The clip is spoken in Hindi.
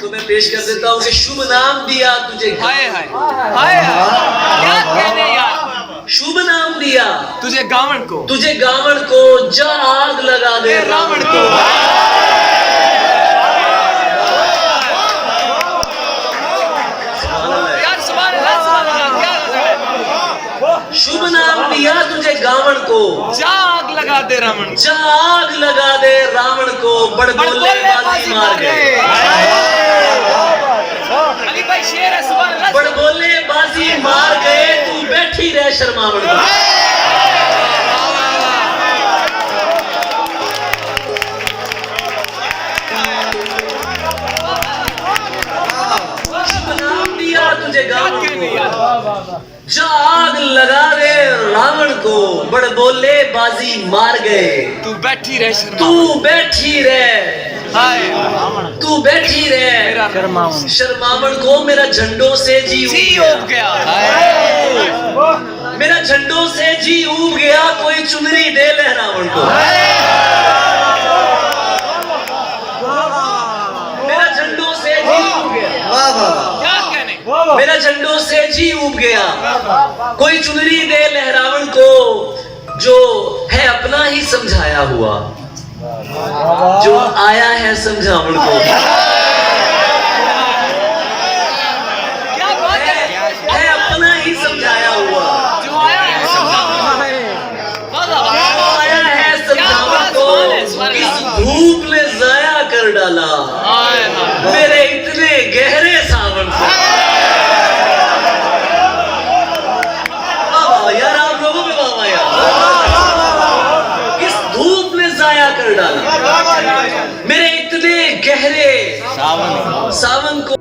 तो मैं पेश कर देता हूँ कि शुभ नाम दिया तुझे, हाय हाय हाय हाय, क्या कहने यार, शुभ नाम दिया तुझे गावण को, तुझे गावण को, जा आग लगा दे रावण को। यार सुभान अल्लाह, सुभान अल्लाह, क्या गजब है। शुभ नाम दिया तुझे गावण को, जा आग लगा दे रावण, जा आग लगा दे रावण को, बड़बोले बाजी मार गए। अली भाई शेर है, सुभान अल्लाह। बड़बोले बाजी मार गए, तू बैठी रह शर्मावण को। शुभ नाम दिया तुझे गावण को, जा आग लगा दे रावण को, बड़बोले बाजी मार गए, तू बैठी रह शर्मा, तू बैठी रह, हाय तू बैठी रह शर्मावण को। मेरा झंडों से जी उब गया, हाय मेरा झंडों से जी उब गया, कोई चुनरी दे लहरावण को। मेरा झंडों से जी उब गया, क्या कहने, मेरा झंडों से जी उब गया, कोई चुनरी दे लहरावण को, जो है अपना ही समझाया हुआ, जो आया है समझावण को। क्या बात है अपना ही समझाया हुआ, जो आया है आया है समझावण को, इस धूप ने जाया कर डाला मेरे इतने गहरे सावन को। वाह यार, आप लोगों में वाह यार, इस धूप ने जाया कर डाला मेरे इतने गहरे सावन को।